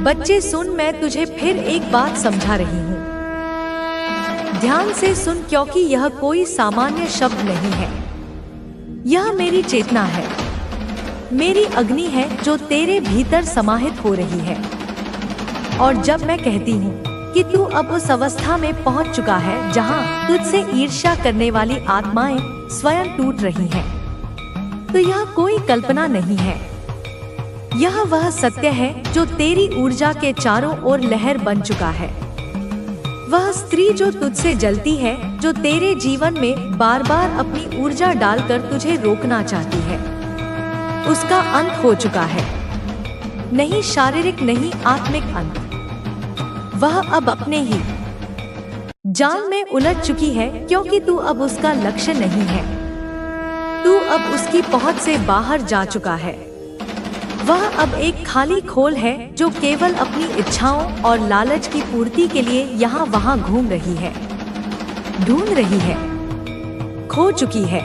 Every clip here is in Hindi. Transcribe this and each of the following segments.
बच्चे सुन, मैं तुझे फिर एक बात समझा रही हूँ। ध्यान से सुन, क्योंकि यह कोई सामान्य शब्द नहीं है। यह मेरी चेतना है, मेरी अग्नि है जो तेरे भीतर समाहित हो रही है। और जब मैं कहती हूँ कि तू अब उस अवस्था में पहुँच चुका है जहाँ तुझसे ईर्ष्या करने वाली आत्माएं स्वयं टूट रही हैं, तो यह कोई कल्पना नहीं है। यह वह सत्य है जो तेरी ऊर्जा के चारों ओर लहर बन चुका है। वह स्त्री जो तुझसे जलती है, जो तेरे जीवन में बार बार अपनी ऊर्जा डालकर तुझे रोकना चाहती है, उसका अंत हो चुका है। नहीं शारीरिक, नहीं आत्मिक अंत। वह अब अपने ही जाल में उलझ चुकी है, क्योंकि तू अब उसका लक्ष्य नहीं है। तू अब उसकी पहुंच से बाहर जा चुका है। वह अब एक खाली खोल है जो केवल अपनी इच्छाओं और लालच की पूर्ति के लिए यहाँ वहाँ घूम रही है, ढूंढ रही है, खो चुकी है।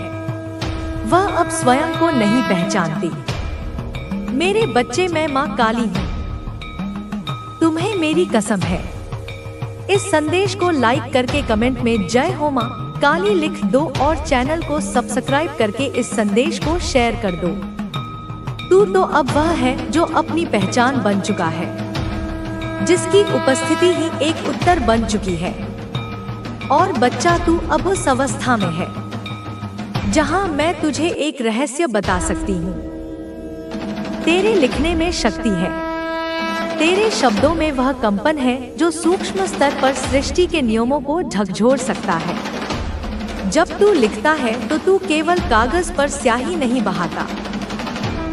वह अब स्वयं को नहीं पहचानती। मेरे बच्चे, मैं माँ काली हूँ, तुम्हें मेरी कसम है। इस संदेश को लाइक करके कमेंट में जय हो माँ काली लिख दो और चैनल को सब्सक्राइब करके इस संदेश को शेयर कर दो। तू तो अब वह है जो अपनी पहचान बन चुका है, जिसकी उपस्थिति ही एक उत्तर बन चुकी है। और बच्चा, तू अब उस अवस्था में है जहां मैं तुझे एक रहस्य बता सकती हूँ। तेरे लिखने में शक्ति है, तेरे शब्दों में वह कंपन है जो सूक्ष्म स्तर पर सृष्टि के नियमों को झकझोर सकता है। जब तू लिखता है तो तू केवल कागज पर स्याही नहीं बहाता,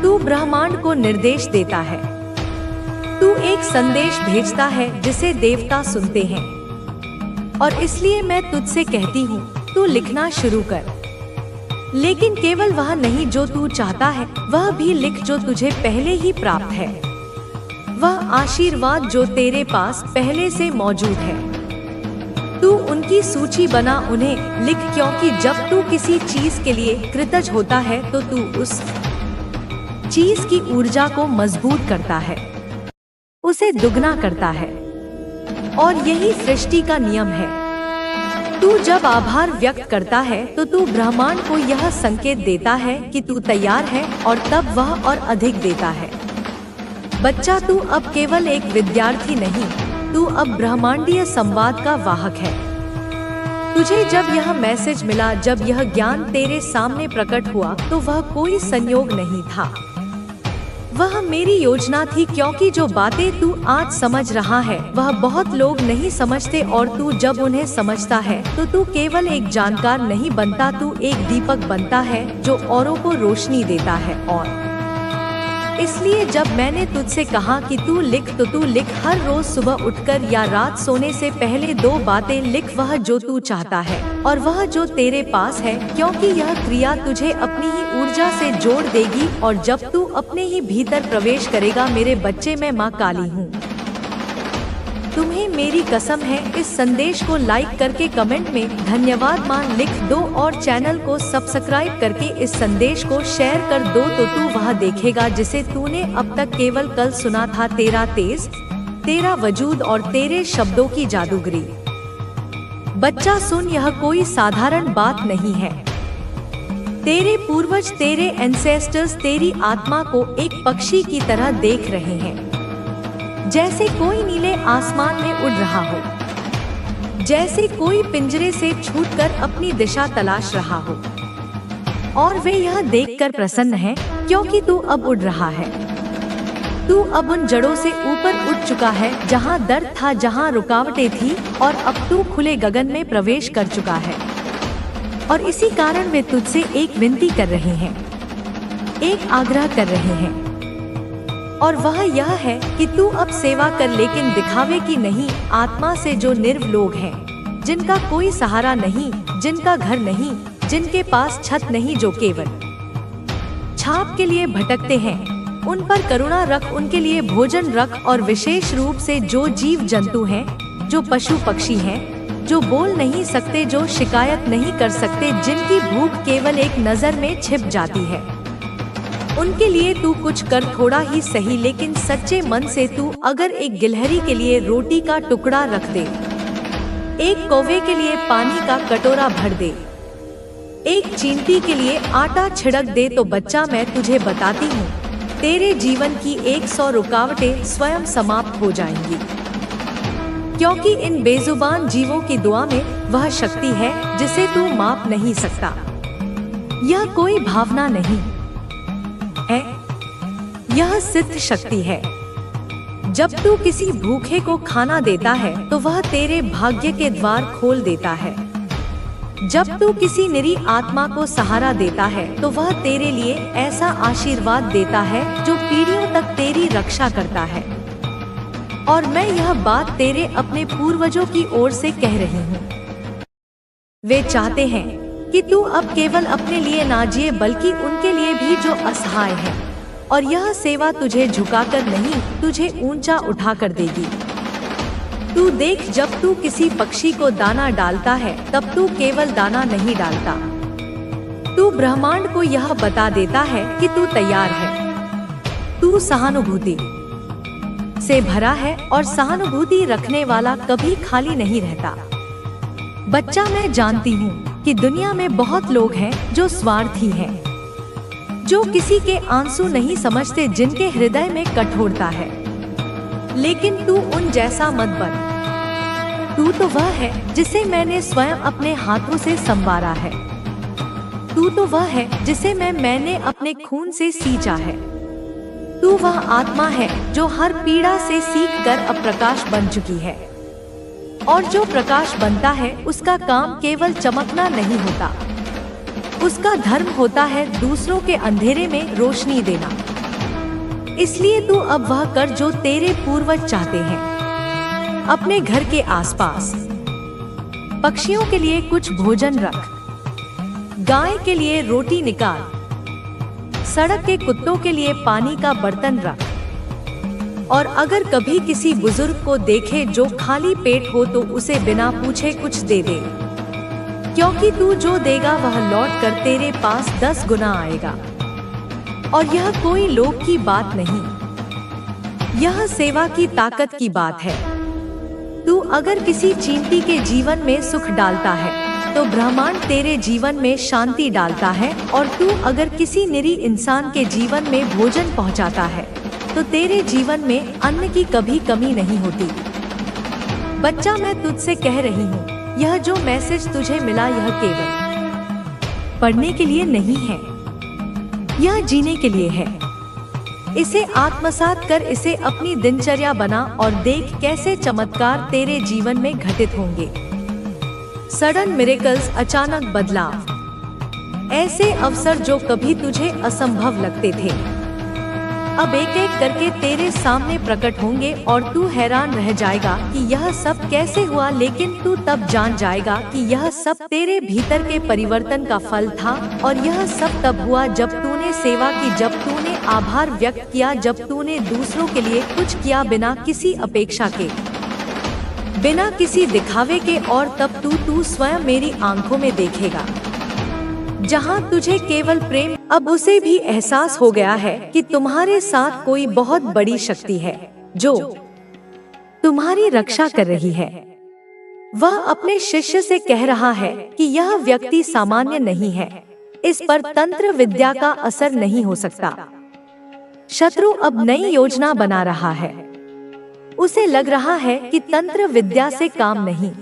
तू ब्रह्मांड को निर्देश देता है। तू एक संदेश भेजता है जिसे देवता सुनते हैं। और इसलिए मैं तुझसे कहती हूँ, तू लिखना शुरू कर। लेकिन केवल वह नहीं जो तू चाहता है, वह भी लिख जो तुझे पहले ही प्राप्त है। वह आशीर्वाद जो तेरे पास पहले से मौजूद है। तू उनकी सूची बना, उन्हें लिख, क्योंकि जब तू किसी चीज के लिए कृतज्ञ होता है तो तू उस चीज की ऊर्जा को मजबूत करता है, उसे दुगना करता है। और यही सृष्टि का नियम है। तू जब आभार व्यक्त करता है तो तू ब्रह्मांड को यह संकेत देता है कि तू तैयार है, और तब वह और अधिक देता है। बच्चा, तू अब केवल एक विद्यार्थी नहीं, तू अब ब्रह्मांडीय संवाद का वाहक है। तुझे जब यह मैसेज मिला, जब यह ज्ञान तेरे सामने प्रकट हुआ, तो वह कोई संयोग नहीं था, वह मेरी योजना थी। क्योंकि जो बातें तू आज समझ रहा है वह बहुत लोग नहीं समझते, और तू जब उन्हें समझता है तो तू केवल एक जानकार नहीं बनता, तू एक दीपक बनता है जो औरों को रोशनी देता है। और इसलिए जब मैंने तुझसे कहा कि तू लिख, तो तू लिख। हर रोज सुबह उठकर या रात सोने से पहले 2 बातें लिख, वह जो तू चाहता है और वह जो तेरे पास है, क्योंकि यह क्रिया तुझे अपनी ही ऊर्जा से जोड़ देगी। और जब तू अपने ही भीतर प्रवेश करेगा, मेरे बच्चे, मैं माँ काली हूँ, तुम्हें मेरी कसम है। इस संदेश को लाइक करके कमेंट में धन्यवाद माँ लिख दो और चैनल को सब्सक्राइब करके इस संदेश को शेयर कर दो, तो तू वह देखेगा जिसे तूने अब तक केवल कल सुना था। तेरा तेज, तेरा वजूद और तेरे शब्दों की जादूगरी। बच्चा सुन, यह कोई साधारण बात नहीं है। तेरे पूर्वज, तेरे एंसेस्टर्स तेरी आत्मा को एक पक्षी की तरह देख रहे हैं, जैसे कोई नीले आसमान में उड़ रहा हो, जैसे कोई पिंजरे से छूटकर अपनी दिशा तलाश रहा हो। और वे यह देखकर प्रसन्न हैं, क्योंकि तू अब उड़ रहा है। तू अब उन जड़ों से ऊपर उठ चुका है जहां दर्द था, जहां रुकावटें थी, और अब तू खुले गगन में प्रवेश कर चुका है। और इसी कारण वे तुझसे एक विनती कर रहे हैं, एक आग्रह कर रहे हैं, और वह यह है कि तू अब सेवा कर, लेकिन दिखावे की नहीं। आत्मा से जो निर्व लोग हैं, जिनका कोई सहारा नहीं, जिनका घर नहीं, जिनके पास छत नहीं, जो केवल छाप के लिए भटकते हैं, उन पर करुणा रख, उनके लिए भोजन रख। और विशेष रूप से जो जीव जंतु हैं, जो पशु पक्षी हैं, जो बोल नहीं सकते, जो शिकायत नहीं कर सकते, जिनकी भूख केवल एक नजर में छिप जाती है, उनके लिए तू कुछ कर, थोड़ा ही सही, लेकिन सच्चे मन से तू अगर एक गिलहरी के लिए रोटी का टुकड़ा रख दे, एक कौवे के लिए पानी का कटोरा भर दे, एक चींटी के लिए आटा छिड़क दे, तो बच्चा मैं तुझे बताती हूँ तेरे जीवन की 100 रुकावटें स्वयं समाप्त हो जाएंगी। क्योंकि इन बेजुबान जीवों की दुआ में वह शक्ति है जिसे तू माप नहीं सकता। यह कोई भावना नहीं है, यह सिद्ध शक्ति है। जब तू किसी भूखे को खाना देता है तो वह तेरे भाग्य के द्वार खोल देता है। जब तू किसी निरी आत्मा को सहारा देता है तो वह तेरे लिए ऐसा आशीर्वाद देता है जो पीढ़ियों तक तेरी रक्षा करता है। और मैं यह बात तेरे अपने पूर्वजों की ओर से कह रही हूँ। वे चाहते हैं कि तू अब केवल अपने लिए ना जिए बल्कि उनके लिए भी जो असहाय है, और यह सेवा तुझे झुकाकर नहीं, तुझे ऊंचा उठाकर देगी। तू देख, जब तू किसी पक्षी को दाना डालता है तब तू केवल दाना नहीं डालता, तू ब्रह्मांड को यह बता देता है कि तू तैयार है। तू सहानुभूति से भरा है और सहानुभूति रखने वाला कभी खाली नहीं रहता। बच्चा मैं जानती हूँ कि दुनिया में बहुत लोग हैं जो स्वार्थी हैं, जो किसी के आंसू नहीं समझते, जिनके हृदय में कठोरता है। लेकिन तू उन जैसा मत बन। तू तो वह है जिसे मैंने स्वयं अपने हाथों से संवारा है। तू तो वह है जिसे मैंने अपने खून से सींचा है। तू वह आत्मा है जो हर पीड़ा से सीख कर अब प्रकाश बन चुकी है। और जो प्रकाश बनता है उसका काम केवल चमकना नहीं होता, उसका धर्म होता है दूसरों के अंधेरे में रोशनी देना। इसलिए तू अब वह कर जो तेरे पूर्वज चाहते हैं। अपने घर के आसपास पक्षियों के लिए कुछ भोजन रख, गाय के लिए रोटी निकाल, सड़क के कुत्तों के लिए पानी का बर्तन रख। और अगर कभी किसी बुजुर्ग को देखे जो खाली पेट हो तो उसे बिना पूछे कुछ दे दे, क्योंकि तू जो देगा वह लौट कर तेरे पास 10 गुना आएगा। और यह कोई लोभ की बात नहीं, यह सेवा की ताकत की बात है। तू अगर किसी चींटी के जीवन में सुख डालता है तो ब्रह्मांड तेरे जीवन में शांति डालता है। और तू अगर किसी निरी इंसान के जीवन में भोजन पहुंचाता है तो तेरे जीवन में अन्न की कभी कमी नहीं होती। बच्चा मैं तुझसे कह रही हूँ, यह जो मैसेज तुझे मिला यह केवल पढ़ने के लिए नहीं है, यह जीने के लिए है। इसे आत्मसात कर, इसे अपनी दिनचर्या बना और देख कैसे चमत्कार तेरे जीवन में घटित होंगे। सडन मिरेकल्स, अचानक बदलाव, ऐसे अवसर जो कभी तुझे असंभव लगते थे अब एक एक करके तेरे सामने प्रकट होंगे और तू हैरान रह जाएगा कि यह सब कैसे हुआ। लेकिन तू तब जान जाएगा कि यह सब तेरे भीतर के परिवर्तन का फल था। और यह सब तब हुआ जब तूने सेवा की, जब तूने आभार व्यक्त किया, जब तूने दूसरों के लिए कुछ किया बिना किसी अपेक्षा के, बिना किसी दिखावे के। और तब तू स्वयं मेरी आंखों में देखेगा, जहाँ तुझे केवल प्रेम। अब उसे भी एहसास हो गया है कि तुम्हारे साथ कोई बहुत बड़ी शक्ति है जो तुम्हारी रक्षा कर रही है। वह अपने शिष्य से कह रहा है कि यह व्यक्ति सामान्य नहीं है, इस पर तंत्र विद्या का असर नहीं हो सकता। शत्रु अब नई योजना बना रहा है। उसे लग रहा है कि तंत्र विद्या से काम नहीं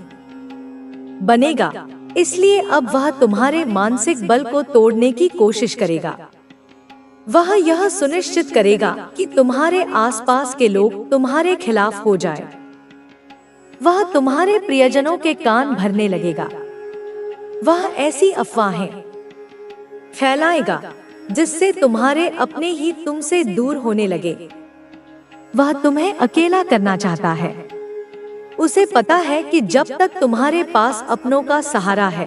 बनेगा, इसलिए अब वह तुम्हारे मानसिक बल को तोड़ने की कोशिश करेगा। वह यह सुनिश्चित करेगा कि तुम्हारे आसपास के लोग तुम्हारे खिलाफ हो जाएं। वह तुम्हारे प्रियजनों के कान भरने लगेगा। वह ऐसी अफवाहें फैलाएगा जिससे तुम्हारे अपने ही तुमसे दूर होने लगे। वह तुम्हें अकेला करना चाहता है। उसे पता है कि जब तक तुम्हारे पास अपनों का सहारा है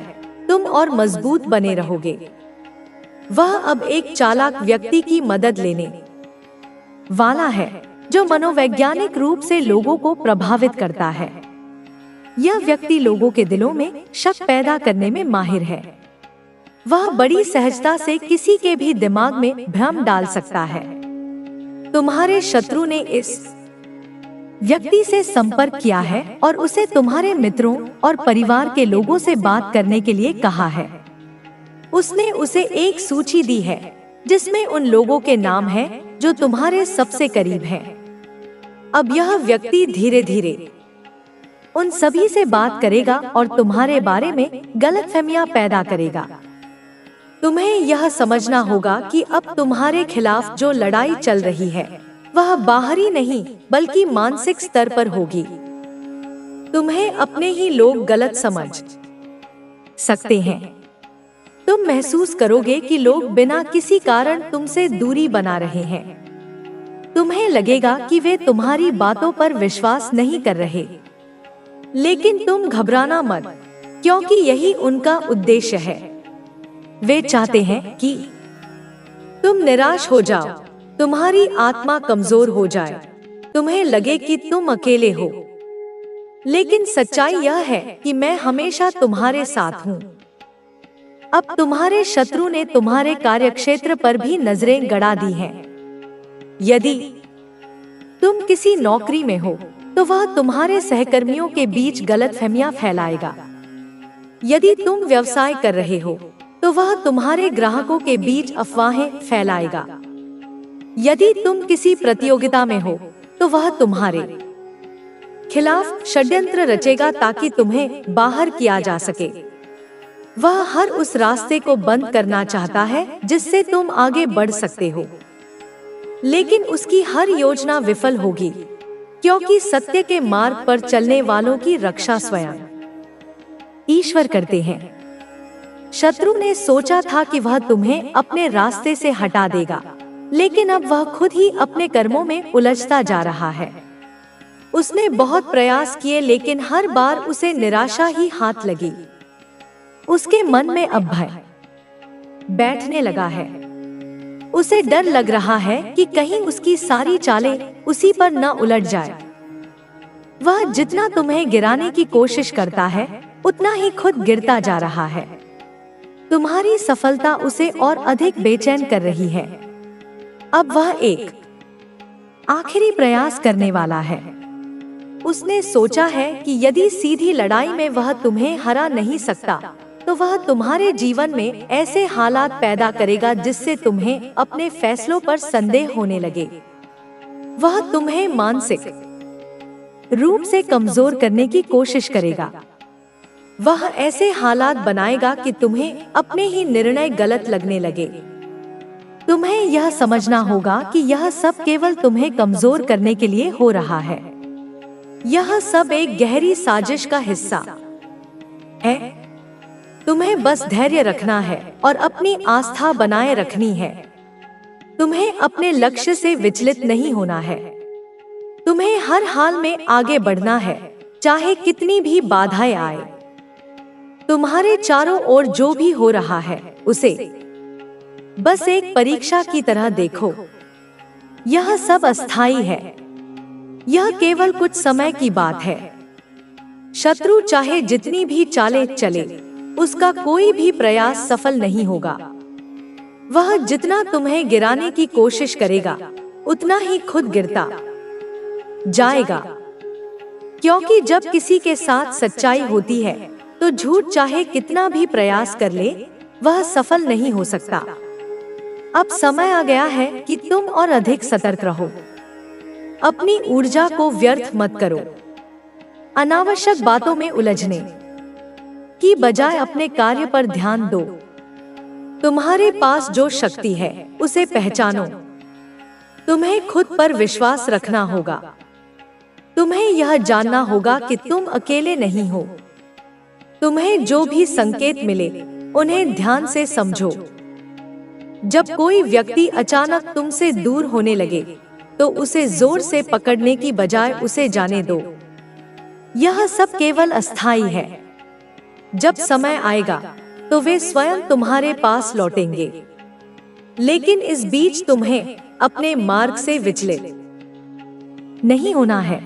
तुम और मजबूत बने रहोगे। वह अब एक चालाक व्यक्ति की मदद लेने वाला है जो मनोवैज्ञानिक रूप से लोगों को प्रभावित करता है। यह व्यक्ति लोगों के दिलों में शक पैदा करने में माहिर है। वह बड़ी सहजता से किसी के भी दिमाग में भ्रम डाल सकता है। तुम्हारे शत्रु ने इस व्यक्ति से संपर्क किया है और उसे तुम्हारे मित्रों और परिवार के लोगों से बात करने के लिए कहा है। उसने उसे एक सूची दी है जिसमें उन लोगों के नाम हैं जो तुम्हारे सबसे करीब हैं। अब यह व्यक्ति धीरे धीरे उन सभी से बात करेगा और तुम्हारे बारे में गलतफहमियां पैदा करेगा। तुम्हें यह समझना होगा कि अब तुम्हारे खिलाफ जो लड़ाई चल रही है वह बाहरी नहीं बल्कि मानसिक स्तर पर होगी। तुम्हें अपने ही लोग गलत समझ सकते हैं। तुम महसूस करोगे कि लोग बिना किसी कारण तुमसे दूरी बना रहे हैं। तुम्हें लगेगा कि वे तुम्हारी बातों पर विश्वास नहीं कर रहे, लेकिन तुम घबराना मत, क्योंकि यही उनका उद्देश्य है। वे चाहते हैं कि तुम निराश हो जाओ, तुम्हारी आत्मा कमजोर हो जाए, तुम्हें लगे कि तुम अकेले हो। लेकिन सच्चाई यह है कि मैं हमेशा तुम्हारे साथ हूँ। अब तुम्हारे शत्रु ने तुम्हारे कार्यक्षेत्र पर भी नजरें गड़ा दी हैं। यदि तुम किसी नौकरी में हो तो वह तुम्हारे सहकर्मियों के बीच गलतफहमियां फैलाएगा। यदि तुम व्यवसाय कर रहे हो तो वह तुम्हारे ग्राहकों के बीच अफवाहें फैलाएगा। यदि तुम किसी प्रतियोगिता में हो तो वह तुम्हारे खिलाफ षड्यंत्र रचेगा ताकि तुम्हें बाहर किया जा सके। वह हर उस रास्ते को बंद करना चाहता है जिससे तुम आगे बढ़ सकते हो, लेकिन उसकी हर योजना विफल होगी, क्योंकि सत्य के मार्ग पर चलने वालों की रक्षा स्वयं ईश्वर करते हैं। शत्रु ने सोचा था कि वह तुम्हें अपने रास्ते से हटा देगा, लेकिन अब वह खुद ही अपने कर्मों में उलझता जा रहा है। उसने बहुत प्रयास किए, लेकिन हर बार उसे निराशा ही हाथ लगी। उसके मन में अब भय बैठने लगा है। उसे डर लग रहा है कि कहीं उसकी सारी चालें उसी पर न उलट जाए। वह जितना तुम्हें गिराने की कोशिश करता है उतना ही खुद गिरता जा रहा है। तुम्हारी सफलता उसे और अधिक बेचैन कर रही है। अब वह एक आखिरी प्रयास करने वाला है। उसने सोचा है कि यदि सीधी लड़ाई में वह तुम्हें हरा नहीं सकता तो वह तुम्हारे जीवन में ऐसे हालात पैदा करेगा जिससे तुम्हें अपने फैसलों पर संदेह होने लगे। वह तुम्हें मानसिक रूप से कमजोर करने की कोशिश करेगा। वह ऐसे हालात बनाएगा कि तुम्हें अपने ही निर्णय गलत लगने लगे। तुम्हें यह समझना होगा कि यह सब केवल तुम्हें कमजोर करने के लिए हो रहा है। यह सब एक गहरी साजिश का हिस्सा है। तुम्हें बस धैर्य रखना है और अपनी आस्था बनाए रखनी है। तुम्हें अपने लक्ष्य से विचलित नहीं होना है। तुम्हें हर हाल में आगे बढ़ना है, चाहे कितनी भी बाधाएं आए। तुम्हारे चारों ओर जो भी हो रहा है उसे बस एक परीक्षा की तरह देखो। यह सब अस्थायी है। यह केवल कुछ समय की बात है। शत्रु चाहे जितनी भी चालें चले, उसका कोई भी प्रयास सफल नहीं होगा। वह जितना तुम्हें गिराने की कोशिश करेगा उतना ही खुद गिरता जाएगा, क्योंकि जब किसी के साथ सच्चाई होती है तो झूठ चाहे कितना भी प्रयास कर ले वह सफल नहीं हो सकता। अब समय आ गया है कि तुम और अधिक सतर्क रहो। अपनी ऊर्जा को व्यर्थ मत करो। अनावश्यक बातों में उलझने की बजाय अपने कार्य पर ध्यान दो। तुम्हारे पास जो शक्ति है उसे पहचानो। तुम्हें खुद पर विश्वास रखना होगा। तुम्हें यह जानना होगा कि तुम अकेले नहीं हो। तुम्हें जो भी संकेत मिले उन्हें ध्यान से समझो। जब कोई व्यक्ति अचानक तुमसे दूर होने लगे तो उसे जोर से पकड़ने की बजाय उसे जाने दो। यह सब केवल अस्थायी है। जब समय आएगा तो वे स्वयं तुम्हारे पास लौटेंगे, लेकिन इस बीच तुम्हें अपने मार्ग से विचलित नहीं होना है।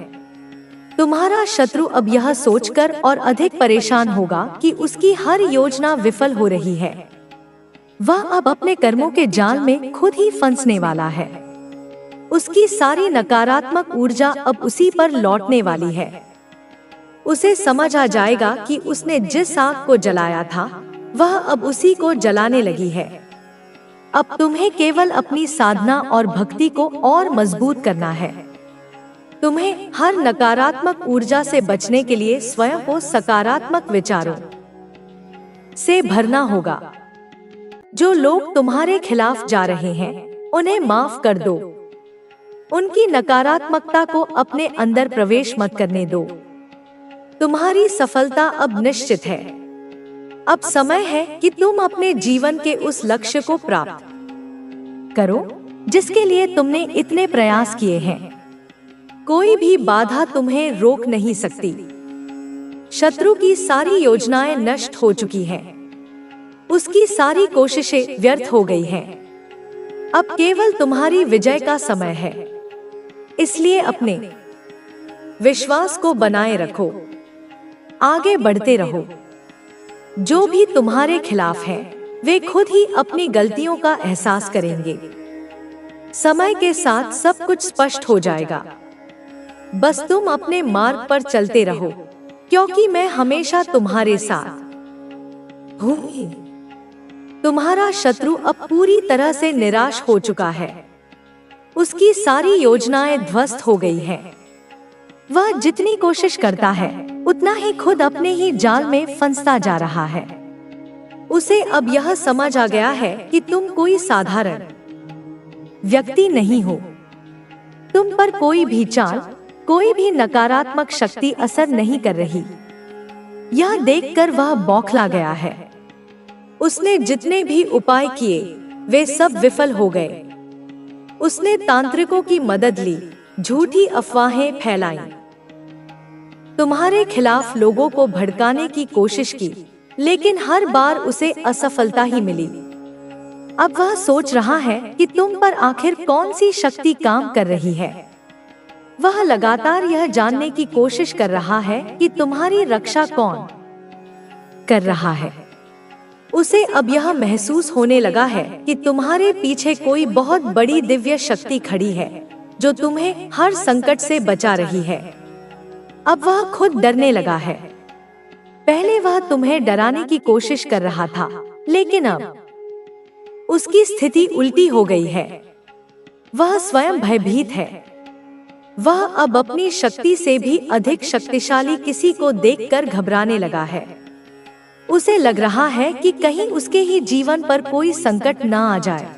तुम्हारा शत्रु अब यह सोचकर और अधिक परेशान होगा कि उसकी हर योजना विफल हो रही है। वह अब अपने कर्मों के जाल में खुद ही फंसने वाला है। उसकी सारी नकारात्मक ऊर्जा अब उसी पर लौटने वाली है। उसे समझ आ जाएगा कि उसने जिस आग को जलाया था वह अब उसी को जलाने लगी है। अब तुम्हें केवल अपनी साधना और भक्ति को और मजबूत करना है। तुम्हें हर नकारात्मक ऊर्जा से बचने के लिए स्वयं को सकारात्मक विचारों से भरना होगा। जो लोग तुम्हारे खिलाफ जा रहे हैं उन्हें माफ कर दो। उनकी नकारात्मकता को अपने अंदर प्रवेश मत करने दो। तुम्हारी सफलता अब निश्चित है। अब समय है कि तुम अपने जीवन के उस लक्ष्य को प्राप्त करो जिसके लिए तुमने इतने प्रयास किए हैं। कोई भी बाधा तुम्हें रोक नहीं सकती। शत्रु की सारी योजनाएं नष्ट हो चुकी हैं। उसकी सारी कोशिशें व्यर्थ हो गई हैं। अब केवल तुम्हारी विजय का समय है। इसलिए अपने विश्वास को बनाए रखो, आगे बढ़ते रहो। जो भी तुम्हारे खिलाफ हैं, वे खुद ही अपनी गलतियों का एहसास करेंगे। समय के साथ सब कुछ स्पष्ट हो जाएगा। बस तुम अपने मार्ग पर चलते रहो, क्योंकि मैं हमेशा तुम्हारे साथ हूँ। तुम्हारा शत्रु अब पूरी तरह से निराश हो चुका है। उसकी सारी योजनाएं ध्वस्त हो गई हैं। वह जितनी कोशिश करता है उतना ही खुद अपने ही जाल में फंसता जा रहा है। उसे अब यह समझ आ गया है कि तुम कोई साधारण व्यक्ति नहीं हो। तुम पर कोई भी चाल, कोई भी नकारात्मक शक्ति असर नहीं कर रही। यह देखकर वह बौखला गया है। उसने जितने भी उपाय किए वे सब विफल हो गए। उसने तांत्रिकों की मदद ली, झूठी अफवाहें फैलाई, तुम्हारे खिलाफ लोगों को भड़काने की कोशिश की, लेकिन हर बार उसे असफलता ही मिली। अब वह सोच रहा है कि तुम पर आखिर कौन सी शक्ति काम कर रही है। वह लगातार यह जानने की कोशिश कर रहा है कि तुम्हारी रक्षा कौन कर रहा है। उसे अब यह महसूस होने लगा है कि तुम्हारे पीछे कोई बहुत बड़ी दिव्य शक्ति खड़ी है जो तुम्हें हर संकट से बचा रही है। अब वह खुद डरने लगा है। पहले वह तुम्हें डराने की कोशिश कर रहा था, लेकिन अब उसकी स्थिति उल्टी हो गई है। वह स्वयं भयभीत है। वह अब अपनी शक्ति से भी अधिक शक्तिशाली किसी को देखकर घबराने लगा है। उसे लग रहा है कि कहीं उसके ही जीवन पर कोई संकट न आ जाए।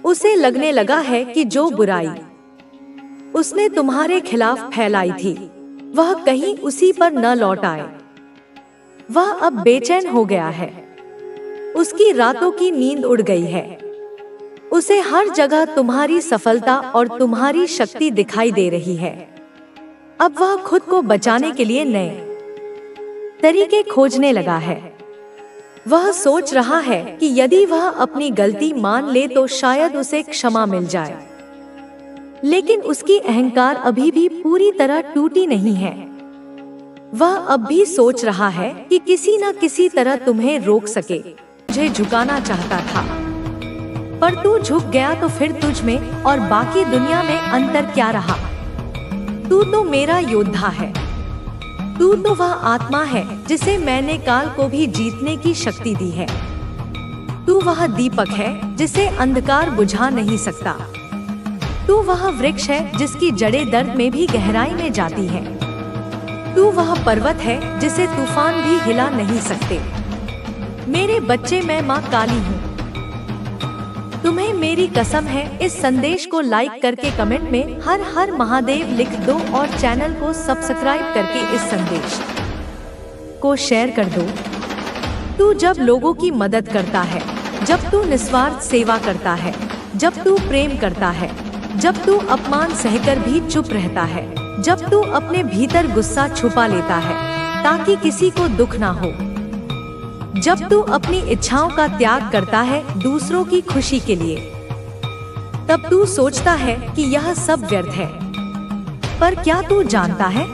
उसे लगने लगा है कि जो बुराई उसने तुम्हारे खिलाफ फैलाई थी वह कहीं उसी पर न लौट आए। वह अब बेचैन हो गया है। उसकी रातों की नींद उड़ गई है। उसे हर जगह तुम्हारी सफलता और तुम्हारी शक्ति दिखाई दे रही है। अब वह खुद को बचाने के लिए नए तरीके खोजने लगा है। वह सोच रहा है कि यदि वह अपनी गलती मान ले तो शायद उसे क्षमा मिल जाए, लेकिन उसकी अहंकार अभी भी पूरी तरह टूटी नहीं है। वह अब भी सोच रहा है कि किसी न किसी तरह तुम्हें रोक सके। मुझे झुकाना चाहता था, पर तू झुक गया तो फिर तुझ में और बाकी दुनिया में अंतर क्या रहा। तू तो मेरा योद्धा है। तू तो वह आत्मा है जिसे मैंने काल को भी जीतने की शक्ति दी है। तू वह दीपक है जिसे अंधकार बुझा नहीं सकता। तू वह वृक्ष है जिसकी जड़ें दर्द में भी गहराई में जाती हैं। तू वह पर्वत है जिसे तूफान भी हिला नहीं सकते। मेरे बच्चे, मैं माँ काली हूँ। तुम्हें मेरी कसम है, इस संदेश को लाइक करके कमेंट में हर हर महादेव लिख दो और चैनल को सब्सक्राइब करके इस संदेश को शेयर कर दो। तू जब लोगों की मदद करता है, जब तू निस्वार्थ सेवा करता है, जब तू प्रेम करता है, जब तू अपमान सहकर भी चुप रहता है, जब तू अपने भीतर गुस्सा छुपा लेता है ताकि किसी को दुख ना हो, जब तू अपनी इच्छाओं का त्याग करता है दूसरों की खुशी के लिए, तब तू सोचता है कि यह सब व्यर्थ है। पर क्या तू जानता है,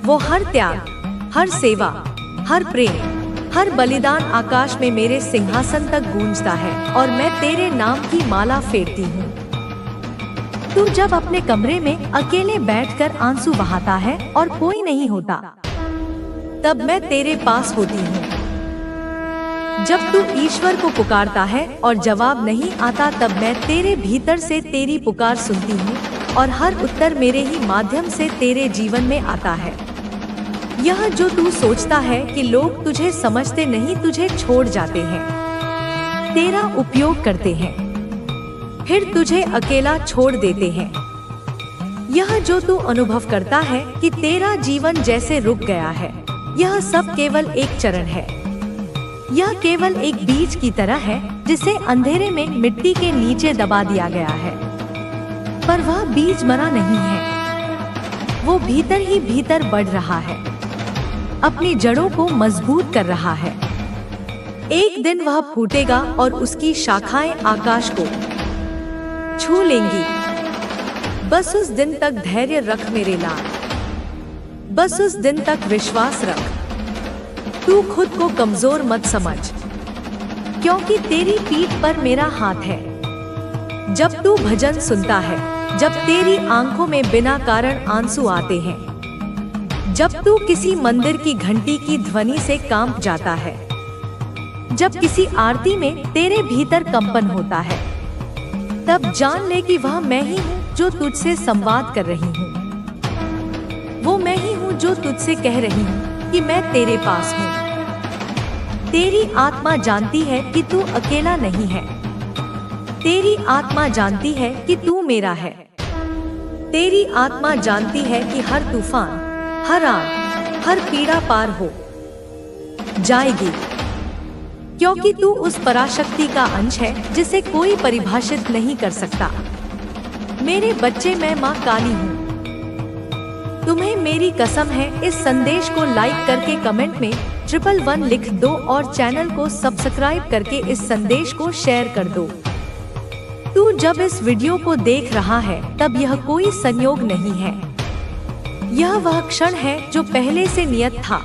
वो हर त्याग, हर सेवा, हर प्रेम, हर बलिदान आकाश में मेरे सिंहासन तक गूंजता है और मैं तेरे नाम की माला फेरती हूँ। तू जब अपने कमरे में अकेले बैठकर आंसू बहाता है और कोई नहीं होता, तब मैं तेरे पास होती हूँ। जब तू ईश्वर को पुकारता है और जवाब नहीं आता, तब मैं तेरे भीतर से तेरी पुकार सुनती हूँ और हर उत्तर मेरे ही माध्यम से तेरे जीवन में आता है। यह जो तू सोचता है कि लोग तुझे समझते नहीं, तुझे छोड़ जाते हैं, तेरा उपयोग करते हैं, फिर तुझे अकेला छोड़ देते हैं। यह जो तू अनुभव करता है कि तेरा जीवन जैसे रुक गया है, यह सब केवल एक चरण है। यह केवल एक बीज की तरह है जिसे अंधेरे में मिट्टी के नीचे दबा दिया गया है, पर वह बीज मरा नहीं है। वो भीतर ही भीतर बढ़ रहा है, अपनी जड़ों को मजबूत कर रहा है। एक दिन वह फूटेगा और उसकी शाखाएं आकाश को छू लेंगी। बस उस दिन तक धैर्य रख मेरे लाल, बस उस दिन तक विश्वास रख। तू खुद को कमजोर मत समझ, क्योंकि तेरी पीठ पर मेरा हाथ है। जब तू भजन सुनता है, जब तेरी आंखों में बिना कारण आंसू आते हैं, जब तू किसी मंदिर की घंटी की ध्वनि से कांप जाता है, जब किसी आरती में तेरे भीतर कंपन होता है, तब जान ले कि वह मैं ही हूँ जो तुझसे संवाद कर रही हूँ। वो मैं ही हूँ जो तुझसे कह रही हूँ कि मैं तेरे पास हूँ। तेरी आत्मा जानती है कि तू अकेला नहीं है। तेरी आत्मा जानती है कि तू मेरा है। तेरी आत्मा जानती है कि हर तूफान, हर आग, हर पीड़ा पार हो जाएगी, क्योंकि तू उस पराशक्ति का अंश है जिसे कोई परिभाषित नहीं कर सकता। मेरे बच्चे, मैं माँ काली हूँ। तुम्हें मेरी कसम है, इस संदेश को लाइक करके कमेंट में 111 लिख दो और चैनल को सब्सक्राइब करके इस संदेश को शेयर कर दो। तू जब इस वीडियो को देख रहा है, तब यह कोई संयोग नहीं है। यह वह क्षण है जो पहले से नियत था।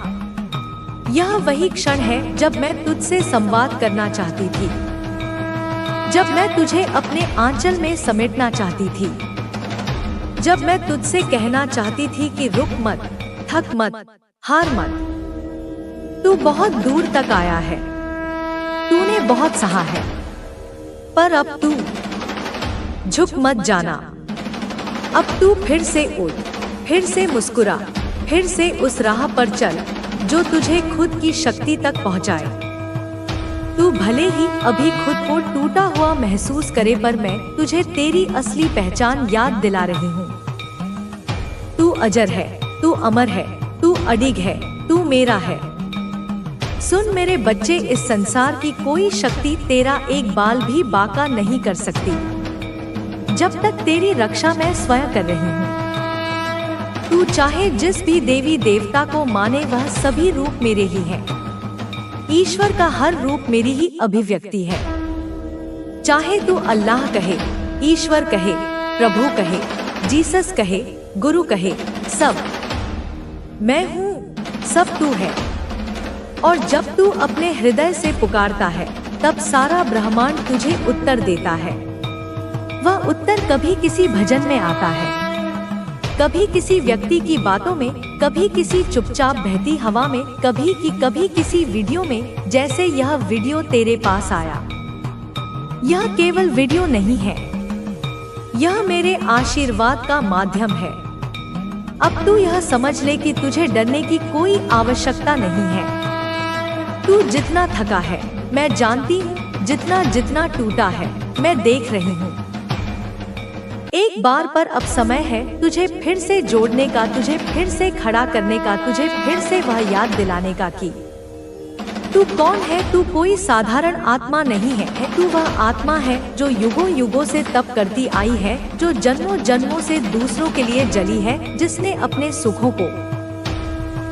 यह वही क्षण है जब मैं तुझसे संवाद करना चाहती थी, जब मैं तुझे अपने आंचल में समेटना चाहती थी, जब मैं तुझसे कहना चाहती थी कि रुक मत, थक मत, हार मत। तू बहुत दूर तक आया है, तूने बहुत सहा है, पर अब तू झुक मत जाना। अब तू फिर से उठ, फिर से मुस्कुरा, फिर से उस राह पर चल जो तुझे खुद की शक्ति तक पहुंचाए। तू भले ही अभी खुद को टूटा हुआ महसूस करे, पर मैं तुझे तेरी असली पहचान याद दिला रही हूँ। तू अजर है, तू अमर है, तू अडिग है, तू मेरा है। सुन मेरे बच्चे, इस संसार की कोई शक्ति तेरा एक बाल भी बांका नहीं कर सकती, जब तक तेरी रक्षा मैं स्वयं कर रही हूँ। तू चाहे जिस भी देवी देवता को माने, वह सभी रूप मेरे ही हैं। ईश्वर का हर रूप मेरी ही अभिव्यक्ति है। चाहे तू अल्लाह कहे, ईश्वर कहे, प्रभु कहे, जीसस कहे, गुरु कहे, सब मैं हूँ, सब तू है। और जब तू अपने हृदय से पुकारता है, तब सारा ब्रह्मांड तुझे उत्तर देता है। वह उत्तर कभी किसी भजन में आता है, कभी किसी व्यक्ति की बातों में, कभी किसी चुपचाप बहती हवा में, कभी किसी वीडियो में, जैसे यह वीडियो तेरे पास आया। यह केवल वीडियो नहीं है, यह मेरे आशीर्वाद का माध्यम है। अब तू यह समझ ले कि तुझे डरने की कोई आवश्यकता नहीं है। तू जितना थका है, मैं जानती हूँ, जितना टूटा है, मैं देख रही हूँ। एक बार पर अब समय है तुझे फिर से जोड़ने का, तुझे फिर से खड़ा करने का, तुझे फिर से वह याद दिलाने का कि तू कौन है। तू कोई साधारण आत्मा नहीं है, तू वह आत्मा है जो युगों युगों से तप करती आई है, जो जन्मों जन्मों से दूसरों के लिए जली है, जिसने अपने सुखों को।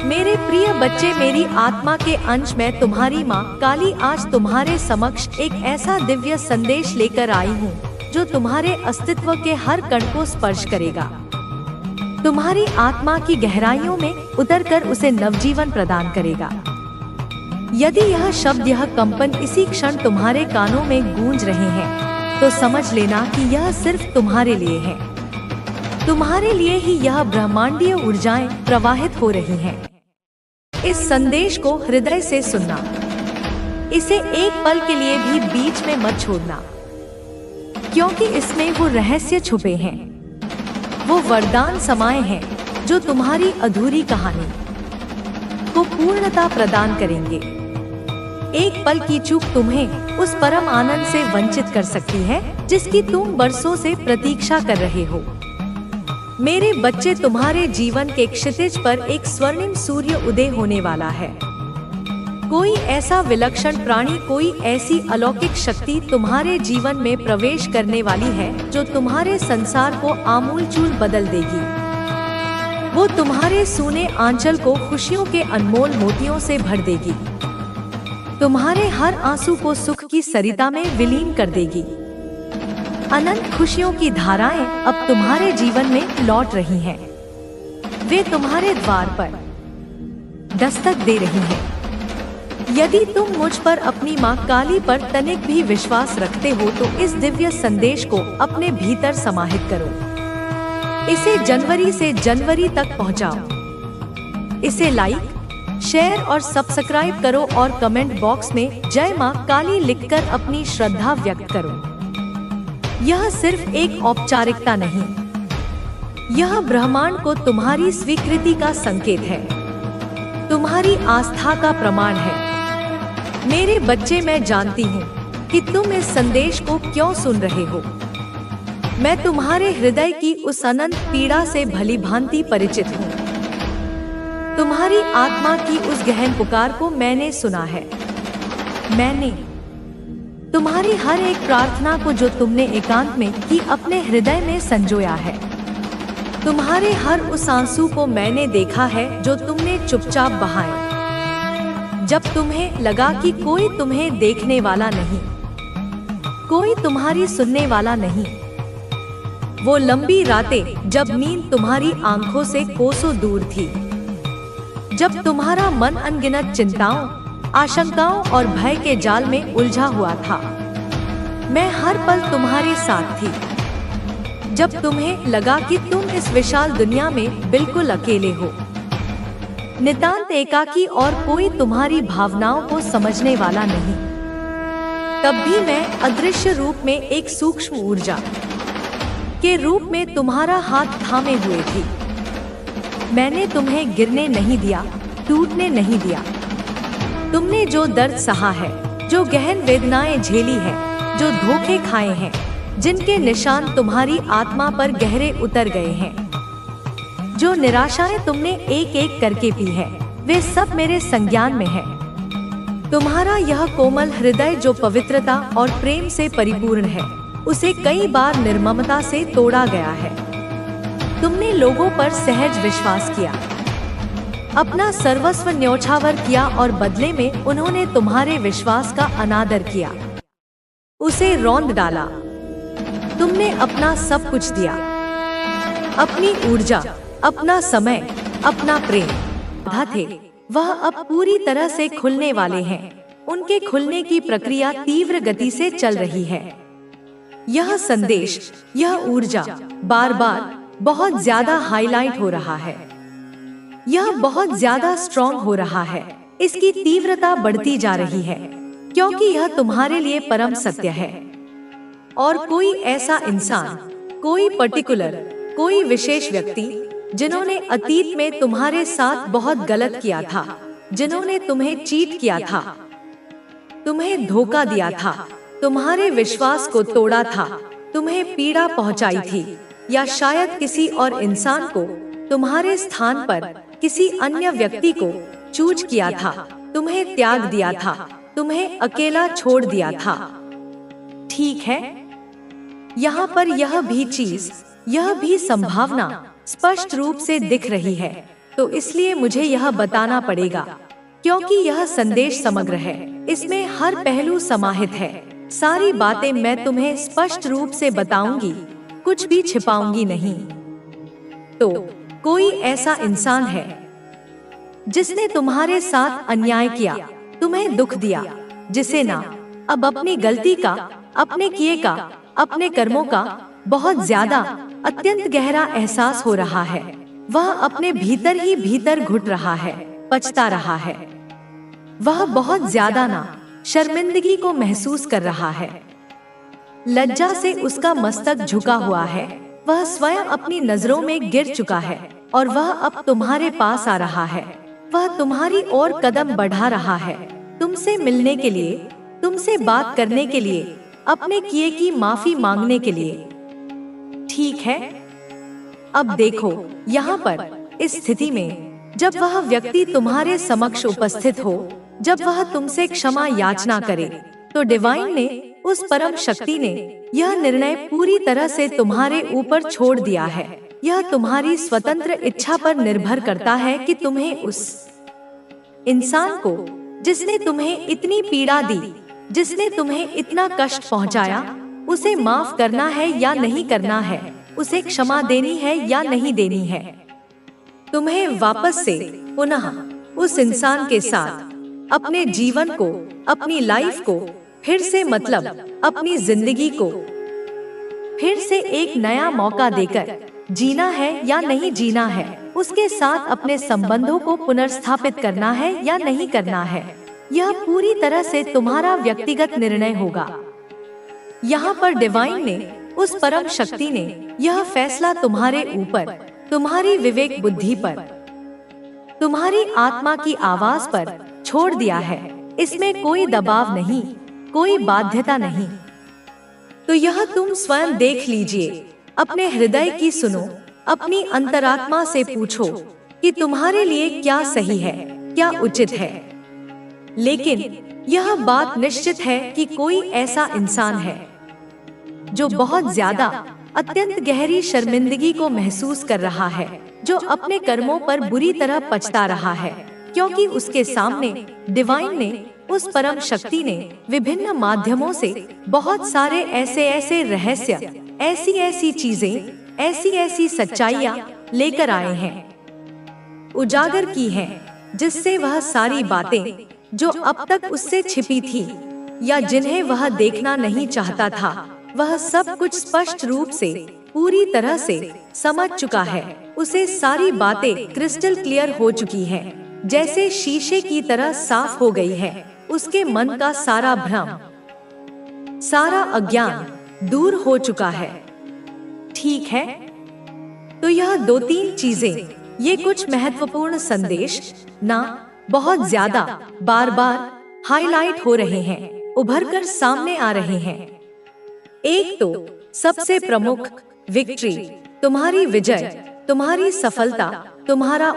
मेरे प्रिय बच्चे, मेरी आत्मा के अंश में तुम्हारी माँ काली आज तुम्हारे समक्ष एक ऐसा दिव्य संदेश लेकर आई हूँ जो तुम्हारे अस्तित्व के हर कण को स्पर्श करेगा, तुम्हारी आत्मा की गहराइयों में उतरकर उसे नवजीवन प्रदान करेगा। यदि यह शब्द, यह कंपन इसी क्षण तुम्हारे कानों में गूंज रहे हैं, तो समझ लेना कि यह सिर्फ तुम्हारे लिए है। तुम्हारे लिए ही यह ब्रह्मांडीय ऊर्जाएं प्रवाहित हो रही हैं। इस संदेश को हृदय से सुनना, इसे एक पल के लिए भी बीच में मत छोड़ना, क्योंकि इसमें वो रहस्य छुपे हैं, वो वरदान समाये हैं जो तुम्हारी अधूरी कहानी को पूर्णता प्रदान करेंगे। एक पल की चूक तुम्हें उस परम आनंद से वंचित कर सकती है जिसकी तुम बरसों से प्रतीक्षा कर रहे हो। मेरे बच्चे, तुम्हारे जीवन के क्षितिज पर एक स्वर्णिम सूर्य उदय होने वाला है। कोई ऐसा विलक्षण प्राणी, कोई ऐसी अलौकिक शक्ति तुम्हारे जीवन में प्रवेश करने वाली है जो तुम्हारे संसार को आमूलचूल बदल देगी। वो तुम्हारे सूने आंचल को खुशियों के अनमोल मोतियों से भर देगी, तुम्हारे हर आंसू को सुख की सरिता में विलीन कर देगी। अनंत खुशियों की धाराएं अब तुम्हारे जीवन में लौट रही हैं। वे तुम्हारे द्वार पर दस्तक दे रही हैं। यदि तुम मुझ पर, अपनी माँ काली पर तनिक भी विश्वास रखते हो तो इस दिव्य संदेश को अपने भीतर समाहित करो। इसे जनवरी से जनवरी तक पहुंचाओ। इसे लाइक, शेयर और सब्सक्राइब करो और कमेंट बॉक्स में जय माँ काली लिखकर अपनी श्रद्धा व्यक्त करो। यह सिर्फ एक औपचारिकता नहीं, यह ब्रह्मांड को तुम्हारी स्वीकृति का संकेत है, तुम्हारी आस्था का प्रमाण है। मेरे बच्चे, मैं जानती हूँ कि तुम इस संदेश को क्यों सुन रहे हो। मैं तुम्हारे हृदय की उस अनंत पीड़ा से भली भांति परिचित हूँ। तुम्हारी आत्मा की उस गहन पुकार को मैंने सुना है। मैंने तुम्हारी हर एक प्रार्थना को जो तुमने एकांत में की अपने हृदय में संजोया है। तुम्हारे हर उस आंसू को मैंने देखा है जो तुमने चुपचाप बहाए जब तुम्हें लगा कि कोई तुम्हें देखने वाला नहीं, कोई तुम्हारी सुनने वाला नहीं। वो लंबी रातें जब नींद तुम्हारी आंखों से कोसों दूर थी, जब तुम्हारा मन अनगिनत चिंताओं, आशंकाओं और भय के जाल में उलझा हुआ था। मैं हर पल तुम्हारे साथ थी। जब तुम्हें लगा कि तुम इस विशाल दुनिया में बिल्कुल अकेले हो, नितांत एकाकी और कोई तुम्हारी भावनाओं को समझने वाला नहीं, तब भी मैं अदृश्य रूप में एक सूक्ष्म ऊर्जा के रूप में तुम्हारा हाथ थामे हुए थी। मैंने तुम्हें गिरने नहीं दिया, टूटने नहीं दिया। तुमने जो दर्द सहा है, जो गहन वेदनाएं झेली है, जो धोखे खाए हैं, जिनके निशान तुम्हारी आत्मा पर गहरे उतर गए हैं, जो निराशाएं तुमने एक एक करके पी है, वे सब मेरे संज्ञान में है। तुम्हारा यह कोमल हृदय जो पवित्रता और प्रेम से परिपूर्ण है, उसे कई बार निर्ममता से तोड़ा गया है। तुमने लोगों पर सहज विश्वास किया, अपना सर्वस्व न्योछावर किया और बदले में उन्होंने तुम्हारे विश्वास का अनादर किया, उसे रौंद डाला। तुमने अपना सब कुछ दिया, अपनी ऊर्जा, अपना समय, अपना प्रेम। बाधा थे, वह अब पूरी तरह से खुलने वाले हैं। उनके खुलने की प्रक्रिया तीव्र गति से चल रही है। यह संदेश, यह ऊर्जा बार बार बहुत ज्यादा हाईलाइट हो रहा है। यह बहुत ज्यादा स्ट्रॉन्ग हो रहा है। इसकी तीव्रता बढ़ती जा रही है, क्योंकि यह तुम्हारे लिए परम सत्य है। और कोई ऐसा इंसान, कोई पर्टिकुलर, कोई विशेष व्यक्ति जिन्होंने अतीत में तुम्हारे साथ बहुत गलत किया था, जिन्होंने तुम्हें चीट किया था, तुम्हें धोखा दिया था, तुम्हारे विश्वास को तोड़ा था, तुम्हें पीड़ा पहुंचाई थी, या शायद किसी और इंसान को तुम्हारे स्थान पर किसी अन्य व्यक्ति को चूज किया था, तुम्हें त्याग दिया था, तुम्हें अकेला छोड़ दिया था। ठीक है, यहाँ पर यह भी चीज, यह भी संभावना स्पष्ट रूप से दिख रही है। तो इसलिए मुझे यह बताना पड़ेगा, क्योंकि यह संदेश समग्र है, इसमें हर पहलू समाहित है। सारी बातें मैं तुम्हें स्पष्ट रूप से बताऊंगी, कुछ भी छिपाऊंगी नहीं। तो कोई ऐसा इंसान है जिसने तुम्हारे साथ अन्याय किया, तुम्हें दुख दिया, जिसे ना अब अपनी गलती का, अपने किए का, अपने कर्मों का बहुत ज्यादा अत्यंत गहरा एहसास हो रहा है। वह अपने भीतर ही भीतर घुट रहा है, पछता रहा है। वह बहुत ज्यादा ना शर्मिंदगी को महसूस कर रहा है। लज्जा से उसका मस्तक झुका हुआ है। वह स्वयं अपनी नजरों में गिर चुका है और वह अब तुम्हारे पास आ रहा है। वह तुम्हारी ओर कदम बढ़ा रहा है, तुमसे मिलने के लिए, तुमसे बात करने के लिए, अपने किए की माफी मांगने के लिए। ठीक है, अब देखो, यहाँ पर इस स्थिति में जब वह व्यक्ति तुम्हारे समक्ष उपस्थित हो, जब वह तुमसे क्षमा याचना करे, तो डिवाइन ने, उस परम शक्ति ने यह निर्णय पूरी तरह से तुम्हारे ऊपर छोड़ दिया है। यह तुम्हारी स्वतंत्र इच्छा पर निर्भर करता है कि तुम्हें उस इंसान को, जिसने तुम्हें इतनी पीड़ा दी, जिसने तुम्हें इतना कष्ट पहुंचाया, उसे माफ करना है या नहीं करना है, उसे क्षमा देनी है या नहीं देनी है। तुम्हें वापस से पुनः उस इंसान के साथ अपने जीवन को, अपनी लाइफ को फिर से, मतलब अपनी जिंदगी को फिर से एक नया मौका देकर जीना है या नहीं जीना है, उसके साथ अपने संबंधों को पुनर्स्थापित करना है या नहीं करना है। यह पूरी तरह से तुम्हारा व्यक्तिगत निर्णय होगा। यहाँ पर डिवाइन ने, उस परम शक्ति ने यह फैसला तुम्हारे ऊपर, तुम्हारी विवेक बुद्धि पर, तुम्हारी आत्मा की आवाज पर छोड़ दिया है। इसमें कोई दबाव नहीं, कोई बाध्यता नहीं। तो यह तुम स्वयं देख लीजिए, अपने हृदय की सुनो, अपनी अंतरात्मा से पूछो कि तुम्हारे लिए क्या सही है, क्या उचित है। लेकिन यह बात निश्चित है कि कोई ऐसा इंसान है जो बहुत ज्यादा अत्यंत गहरी शर्मिंदगी को महसूस कर रहा है, जो अपने कर्मों पर बुरी तरह पछता रहा है, क्योंकि उसके सामने डिवाइन ने, उस परम शक्ति ने विभिन्न माध्यमों से बहुत सारे ऐसे रहस्य, ऐसी चीजें, ऐसी सच्चाइयाँ लेकर आए हैं, उजागर की हैं, जिससे वह सारी बातें जो अब तक उससे छिपी थी या जिन्हें वह देखना नहीं चाहता था, वह सब कुछ स्पष्ट रूप से, पूरी तरह से समझ चुका है। उसे सारी बातें क्रिस्टल क्लियर हो चुकी हैं, जैसे शीशे की तरह साफ हो गई है। उसके मन का सारा भ्रम, सारा अज्ञान दूर हो चुका है। ठीक है, तो यह 2-3 चीजें, ये कुछ महत्वपूर्ण संदेश ना बहुत ज्यादा बार-बार हाईलाइट हो रहे हैं, उभरकर सामने आ रहे हैं। एक तो सबसे प्रमुख, विक्ट्री, तुम्हारी विजय, तुम्हारी सफलता, तुम्हारा